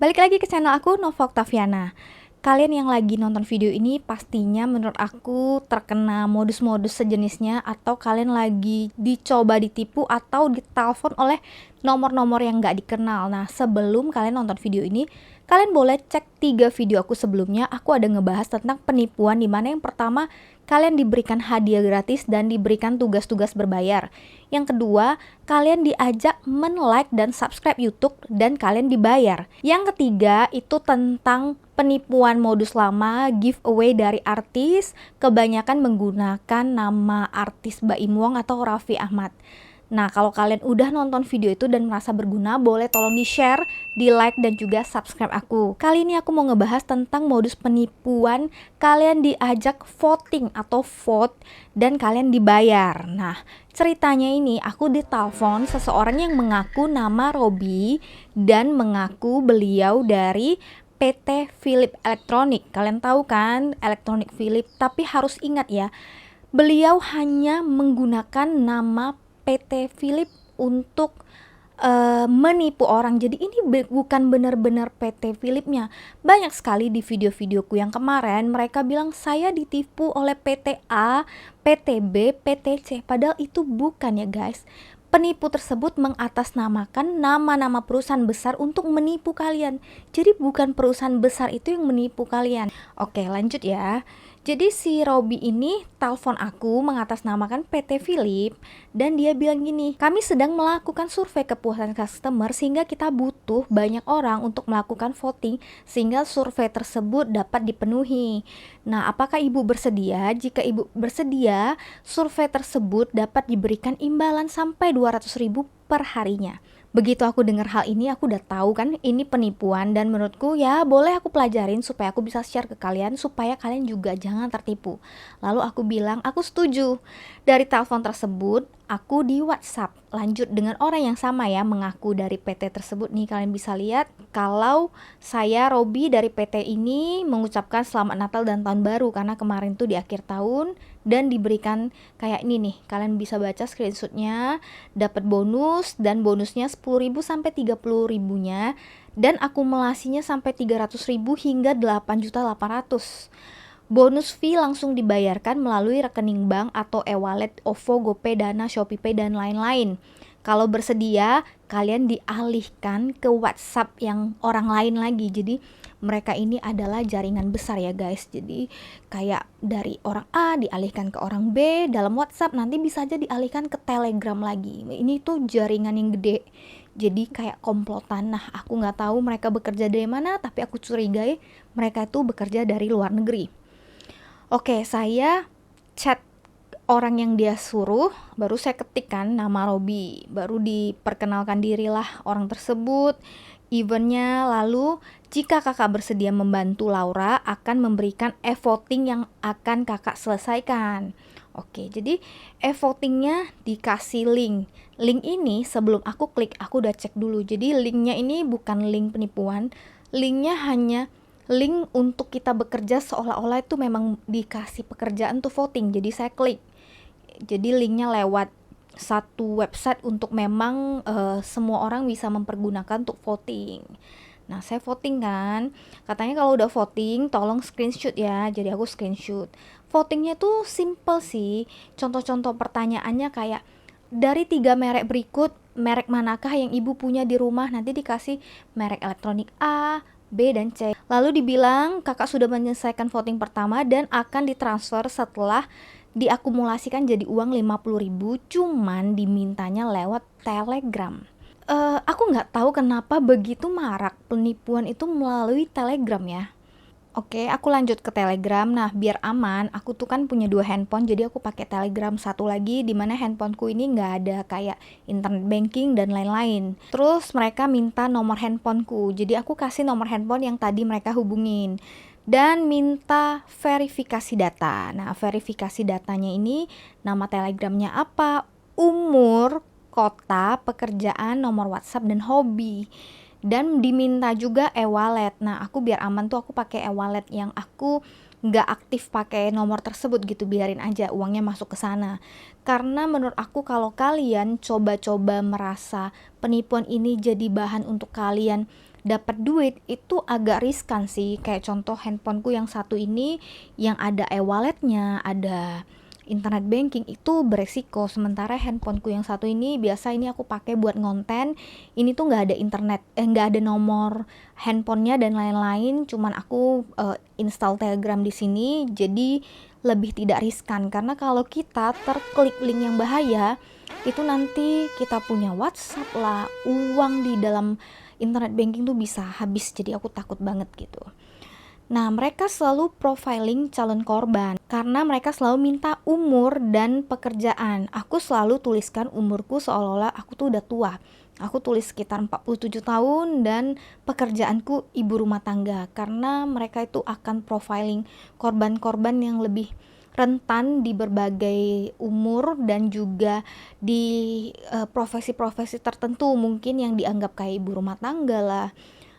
Balik lagi ke channel aku, Nova Oktaviana. Kalian yang lagi nonton video ini pastinya menurut aku terkena modus-modus sejenisnya, atau kalian lagi dicoba ditipu atau ditelepon oleh nomor-nomor yang gak dikenal. Nah, sebelum kalian nonton video ini, kalian boleh cek 3 video aku sebelumnya. Aku ada ngebahas tentang penipuan, dimana yang pertama kalian diberikan hadiah gratis dan diberikan tugas-tugas berbayar. Yang kedua, kalian diajak men-like dan subscribe YouTube dan kalian dibayar. Yang ketiga, itu tentang penipuan modus lama, giveaway dari artis, kebanyakan menggunakan nama artis Baim Wong atau Raffi Ahmad. Nah, kalau kalian udah nonton video itu dan merasa berguna, boleh tolong di-share, di-like, dan juga subscribe aku. Kali ini aku mau ngebahas tentang modus penipuan kalian diajak voting atau vote dan kalian dibayar. Nah, ceritanya ini aku ditelepon seseorang yang mengaku nama Robi dan mengaku beliau dari PT Philip Electronic. Kalian tahu kan Electronic Philip, tapi harus ingat ya, beliau hanya menggunakan nama PT Philip untuk menipu orang. Jadi ini bukan benar-benar PT Philipnya. Banyak sekali di video-videoku yang kemarin mereka bilang saya ditipu oleh PT A, PT B, PT C. Padahal itu bukan ya guys. Penipu tersebut mengatasnamakan nama-nama perusahaan besar untuk menipu kalian. Jadi bukan perusahaan besar itu yang menipu kalian. Oke, lanjut ya. Jadi si Robi ini telepon aku mengatasnamakan PT Philip dan dia bilang gini, kami sedang melakukan survei kepuasan customer sehingga kita butuh banyak orang untuk melakukan voting sehingga survei tersebut dapat dipenuhi. Nah, apakah ibu bersedia? Jika ibu bersedia, survei tersebut dapat diberikan imbalan sampai 200.000 per harinya. Begitu aku dengar hal ini, aku udah tahu kan ini penipuan, dan menurutku ya boleh aku pelajarin supaya aku bisa share ke kalian supaya kalian juga jangan tertipu. Lalu aku bilang aku setuju. Dari telepon tersebut aku di WhatsApp lanjut dengan orang yang sama ya, mengaku dari PT tersebut. Nih kalian bisa lihat kalau saya Robi dari PT ini mengucapkan selamat Natal dan Tahun Baru karena kemarin tuh di akhir tahun, dan diberikan kayak ini nih, kalian bisa baca screenshotnya, dapat bonus, dan bonusnya 10.000 sampai 30.000 nya, dan akumulasinya sampai 300.000 hingga 8.800.000. Bonus fee langsung dibayarkan melalui rekening bank atau e-wallet, OVO, GoPay, Dana, ShopeePay, dan lain-lain. Kalau bersedia, kalian dialihkan ke WhatsApp yang orang lain lagi. Jadi mereka ini adalah jaringan besar ya guys. Jadi kayak dari orang A dialihkan ke orang B dalam WhatsApp, nanti bisa aja dialihkan ke Telegram lagi. Ini tuh jaringan yang gede. Jadi kayak komplotan. Nah, aku nggak tahu mereka bekerja dari mana, tapi aku curigai mereka itu bekerja dari luar negeri. Oke, saya chat orang yang dia suruh, baru saya ketikkan nama Robi, baru diperkenalkan dirilah orang tersebut, eventnya. Lalu jika kakak bersedia membantu Laura akan memberikan e-voting yang akan kakak selesaikan. Oke, jadi e-votingnya dikasih link. Link ini sebelum aku klik, aku udah cek dulu. Jadi linknya ini bukan link penipuan, linknya hanya link untuk kita bekerja, seolah-olah itu memang dikasih pekerjaan tuh voting. Jadi saya klik. Jadi linknya lewat satu website untuk memang semua orang bisa mempergunakan untuk voting. Nah, saya voting kan. Katanya kalau udah voting tolong screenshot ya. Jadi aku screenshot. Votingnya tuh simple sih. Contoh-contoh pertanyaannya kayak, dari 3 merek berikut, merek manakah yang ibu punya di rumah? Nanti dikasih merek elektronik A, B, dan C. Lalu dibilang kakak sudah menyelesaikan voting pertama dan akan ditransfer setelah diakumulasikan jadi uang 50.000, cuman dimintanya lewat Telegram. Aku nggak tahu kenapa begitu marak penipuan itu melalui Telegram ya. Oke, aku lanjut ke Telegram. Nah, biar aman, aku tuh kan punya 2 handphone, jadi aku pakai Telegram satu lagi, dimana handphoneku ini nggak ada kayak internet banking dan lain-lain. Terus mereka minta nomor handphoneku, jadi aku kasih nomor handphone yang tadi mereka hubungin dan minta verifikasi data. Nah, verifikasi datanya ini nama Telegramnya apa, umur, kota, pekerjaan, nomor WhatsApp, dan hobi. Dan diminta juga e-wallet. Nah, aku biar aman tuh aku pakai e-wallet yang aku nggak aktif pakai nomor tersebut gitu, biarin aja uangnya masuk ke sana. Karena menurut aku kalau kalian coba-coba merasa penipuan ini jadi bahan untuk kalian dapat duit itu agak riskan sih. Kayak contoh handphoneku yang satu ini yang ada e-walletnya, ada internet banking, itu beresiko. Sementara handphoneku yang satu ini biasa ini aku pakai buat ngonten, ini tuh nggak ada internet, nggak ada nomor handphonenya dan lain-lain, cuman aku install Telegram di sini, jadi lebih tidak riskan. Karena kalau kita terklik link yang bahaya, itu nanti kita punya WhatsApp lah, uang di dalam internet banking tuh bisa habis, jadi aku takut banget gitu. Nah, mereka selalu profiling calon korban karena mereka selalu minta umur dan pekerjaan. Aku selalu tuliskan umurku seolah-olah aku tuh udah tua. Aku tulis sekitar 47 tahun dan pekerjaanku ibu rumah tangga, karena mereka itu akan profiling korban-korban yang lebih rentan di berbagai umur dan juga di profesi-profesi tertentu mungkin yang dianggap kayak ibu rumah tangga lah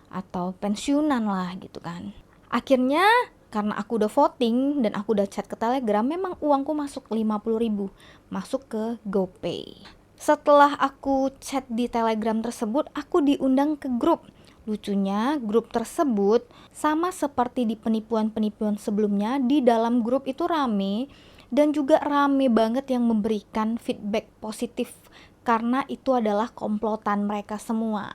atau pensiunan lah gitu kan. Akhirnya karena aku udah voting dan aku udah chat ke Telegram, memang uangku masuk 50.000 masuk ke GoPay. Setelah aku chat di Telegram tersebut, aku diundang ke grup. Lucunya grup tersebut sama seperti di penipuan-penipuan sebelumnya, di dalam grup itu rame dan juga rame banget yang memberikan feedback positif karena itu adalah komplotan mereka semua.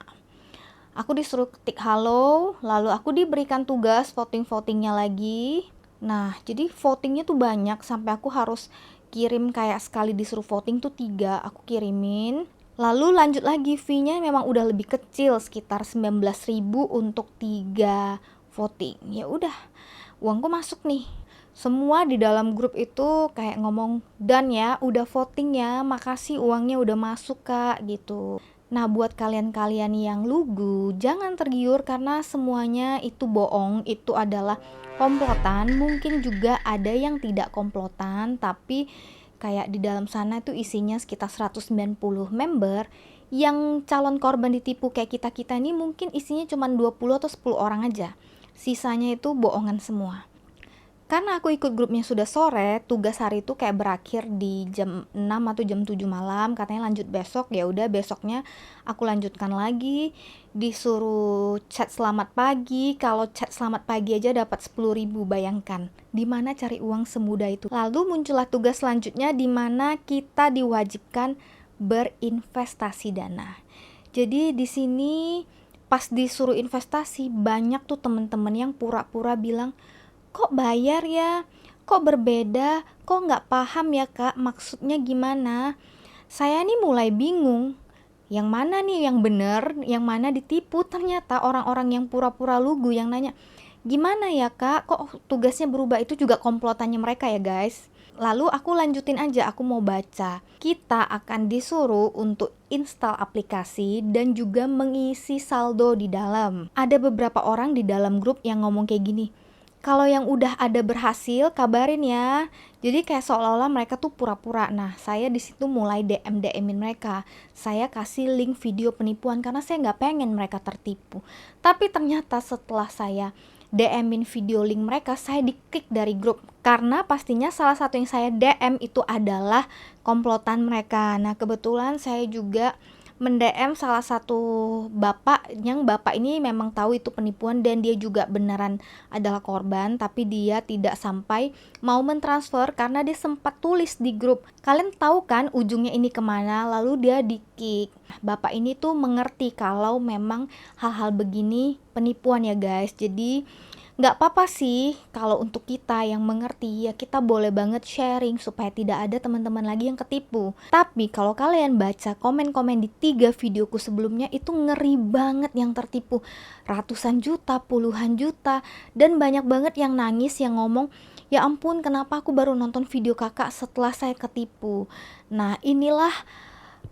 Aku disuruh ketik halo, lalu aku diberikan tugas voting-votingnya lagi. Nah, jadi votingnya tuh banyak sampai aku harus kirim, kayak sekali disuruh voting tuh 3 aku kirimin. Lalu lanjut lagi, fee-nya memang udah lebih kecil, sekitar 19.000 untuk 3 voting. Ya udah, uangku masuk nih. Semua di dalam grup itu kayak ngomong, "Dan ya, udah voting ya, makasih uangnya udah masuk Kak," gitu. Nah, buat kalian-kalian yang lugu, jangan tergiur karena semuanya itu bohong, itu adalah komplotan. Mungkin juga ada yang tidak komplotan, tapi kayak di dalam sana itu isinya sekitar 190 member, yang calon korban ditipu kayak kita-kita ini mungkin isinya cuma 20 atau 10 orang aja. Sisanya itu bohongan semua. Karena aku ikut grupnya sudah sore, tugas hari itu kayak berakhir di jam 6 atau jam 7 malam, katanya lanjut besok. Ya udah, besoknya aku lanjutkan lagi, disuruh chat selamat pagi. Kalau chat selamat pagi aja dapat 10.000, bayangkan. Dimana cari uang semudah itu? Lalu muncullah tugas selanjutnya di mana kita diwajibkan berinvestasi dana. Jadi di sini pas disuruh investasi, banyak tuh temen-temen yang pura-pura bilang, "Kok bayar ya? Kok berbeda? Kok nggak paham ya Kak? Maksudnya gimana?" Saya nih mulai bingung. Yang mana nih yang bener, yang mana ditipu? Ternyata orang-orang yang pura-pura lugu yang nanya, "Gimana ya Kak? Kok tugasnya berubah?" Itu juga komplotannya mereka ya guys. Lalu aku lanjutin aja, aku mau baca. Kita akan disuruh untuk install aplikasi dan juga mengisi saldo di dalam. Ada beberapa orang di dalam grup yang ngomong kayak gini, "Kalau yang udah ada berhasil kabarin ya." Jadi kayak seolah-olah mereka tuh pura-pura. Nah, saya di situ mulai DM-in mereka. Saya kasih link video penipuan karena saya nggak pengen mereka tertipu. Tapi ternyata setelah saya DM-in video link mereka, saya di-kick dari grup. Karena pastinya salah satu yang saya DM itu adalah komplotan mereka. Nah, kebetulan saya juga mendm salah satu bapak yang bapak ini memang tahu itu penipuan dan dia juga beneran adalah korban, tapi dia tidak sampai mau mentransfer karena dia sempat tulis di grup, "Kalian tahu kan ujungnya ini kemana?" Lalu dia di-kick. Bapak ini tuh mengerti kalau memang hal-hal begini penipuan ya guys. Jadi nggak apa-apa sih kalau untuk kita yang mengerti, ya kita boleh banget sharing supaya tidak ada teman-teman lagi yang ketipu. Tapi kalau kalian baca komen-komen di 3 videoku sebelumnya, itu ngeri banget yang tertipu. Ratusan juta, puluhan juta, dan banyak banget yang nangis yang ngomong, "Ya ampun, kenapa aku baru nonton video kakak setelah saya ketipu." Nah, inilah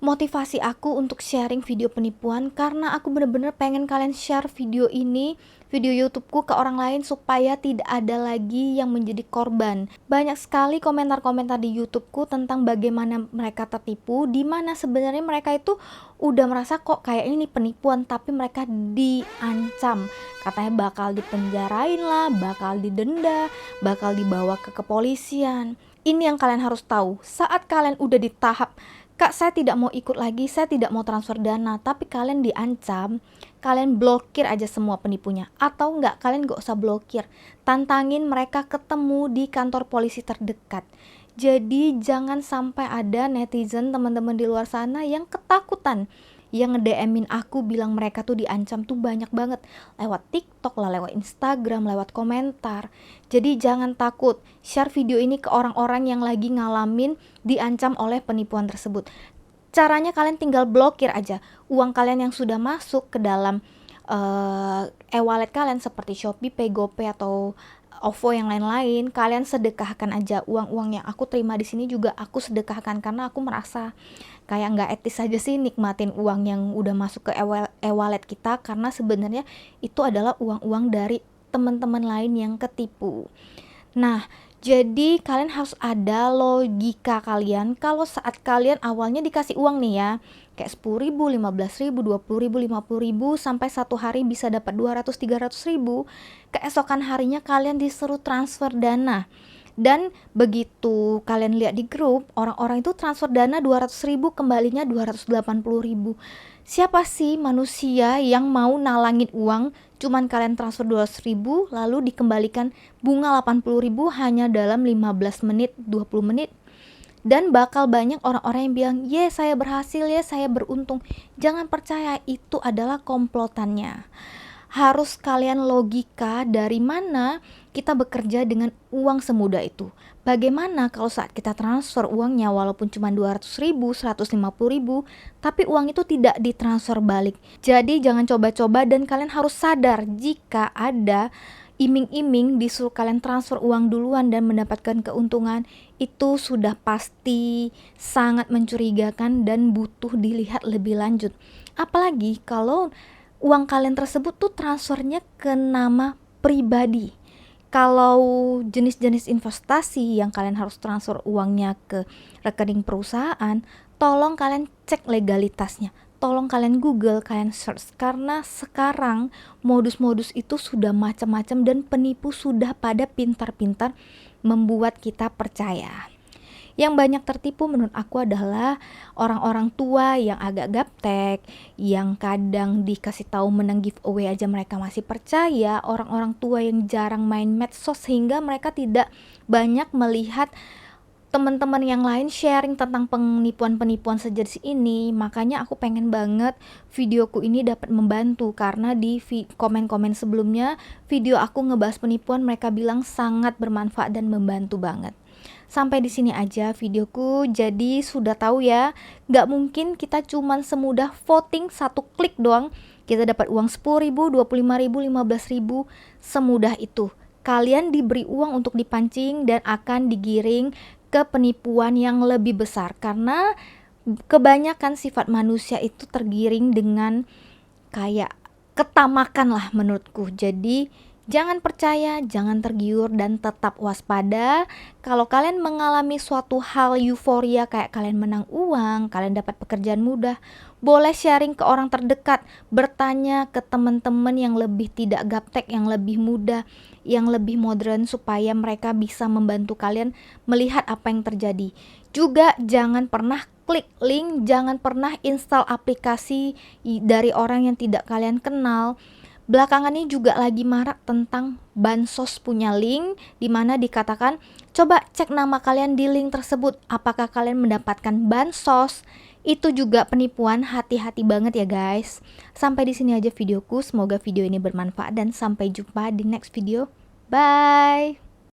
motivasi aku untuk sharing video penipuan, karena aku bener-bener pengen kalian share video ini, video YouTubeku ke orang lain supaya tidak ada lagi yang menjadi korban. Banyak sekali komentar-komentar di YouTubeku tentang bagaimana mereka tertipu, di mana sebenarnya mereka itu udah merasa kok kayak ini penipuan, tapi mereka diancam. Katanya bakal dipenjarain lah, bakal didenda, bakal dibawa ke kepolisian. Ini yang kalian harus tahu, saat kalian udah di tahap Kak, saya tidak mau ikut lagi, saya tidak mau transfer dana, tapi kalian diancam, kalian blokir aja semua penipunya. Atau enggak, kalian gak usah blokir, tantangin mereka ketemu di kantor polisi terdekat. Jadi jangan sampai ada netizen teman-teman di luar sana yang ketakutan, yang nge-DM-in aku bilang mereka tuh diancam tuh banyak banget, lewat TikTok lah, lewat Instagram, lewat komentar. Jadi jangan takut, share video ini ke orang-orang yang lagi ngalamin diancam oleh penipuan tersebut. Caranya kalian tinggal blokir aja uang kalian yang sudah masuk ke dalam e-wallet kalian seperti Shopee, Pay, GoPay atau OVO yang lain-lain. Kalian sedekahkan aja uang-uang yang aku terima di sini, juga aku sedekahkan karena aku merasa kayak nggak etis aja sih nikmatin uang yang udah masuk ke e-wallet kita, karena sebenarnya itu adalah uang-uang dari teman-teman lain yang ketipu. Nah, jadi kalian harus ada logika kalian kalau saat kalian awalnya dikasih uang nih ya, kayak 10.000, 15.000, 20.000, 50.000, sampai satu hari bisa dapat 200-300.000. Keesokan harinya kalian disuruh transfer dana. Dan begitu kalian lihat di grup, orang-orang itu transfer dana 200.000, kembalinya 280.000. Siapa sih manusia yang mau nalangin uang cuman kalian transfer 200.000 lalu dikembalikan bunga 80.000 hanya dalam 15 menit, 20 menit? Dan bakal banyak orang-orang yang bilang, "Ye, saya berhasil, ya saya beruntung." Jangan percaya, itu adalah komplotannya. Harus kalian logika dari mana kita bekerja dengan uang semudah itu. Bagaimana kalau saat kita transfer uangnya walaupun cuma 200.000, 150.000, tapi uang itu tidak ditransfer balik. Jadi jangan coba-coba, dan kalian harus sadar jika ada iming-iming disuruh kalian transfer uang duluan dan mendapatkan keuntungan, itu sudah pasti sangat mencurigakan dan butuh dilihat lebih lanjut. Apalagi kalau uang kalian tersebut tuh transfernya ke nama pribadi. Kalau jenis-jenis investasi yang kalian harus transfer uangnya ke rekening perusahaan, tolong kalian cek legalitasnya. Tolong kalian Google, kalian search, karena sekarang modus-modus itu sudah macam-macam dan penipu sudah pada pintar-pintar membuat kita percaya. Yang banyak tertipu menurut aku adalah orang-orang tua yang agak gaptek, yang kadang dikasih tahu menang giveaway aja mereka masih percaya, orang-orang tua yang jarang main medsos sehingga mereka tidak banyak melihat teman-teman yang lain sharing tentang penipuan-penipuan sejenis ini. Makanya aku pengen banget videoku ini dapat membantu, karena di komen-komen sebelumnya video aku ngebahas penipuan mereka bilang sangat bermanfaat dan membantu banget. Sampai di sini aja videoku. Jadi sudah tahu ya, nggak mungkin kita cuman semudah voting satu klik doang kita dapat uang 10.000, 25.000, 15.000. Semudah itu. Kalian diberi uang untuk dipancing dan akan digiring ke penipuan yang lebih besar, karena kebanyakan sifat manusia itu tergiring dengan kayak ketamakan lah menurutku. Jadi jangan percaya, jangan tergiur, dan tetap waspada. Kalau kalian mengalami suatu hal euforia kayak kalian menang uang, kalian dapat pekerjaan mudah, boleh sharing ke orang terdekat, bertanya ke teman-teman yang lebih tidak gaptek, yang lebih muda, yang lebih modern, supaya mereka bisa membantu kalian melihat apa yang terjadi. Juga jangan pernah klik link, jangan pernah install aplikasi dari orang yang tidak kalian kenal. Belakangan ini juga lagi marak tentang bansos punya link, dimana dikatakan coba cek nama kalian di link tersebut, apakah kalian mendapatkan bansos. Itu juga penipuan, hati-hati banget ya guys. Sampai di sini aja videoku, semoga video ini bermanfaat dan sampai jumpa di next video. Bye.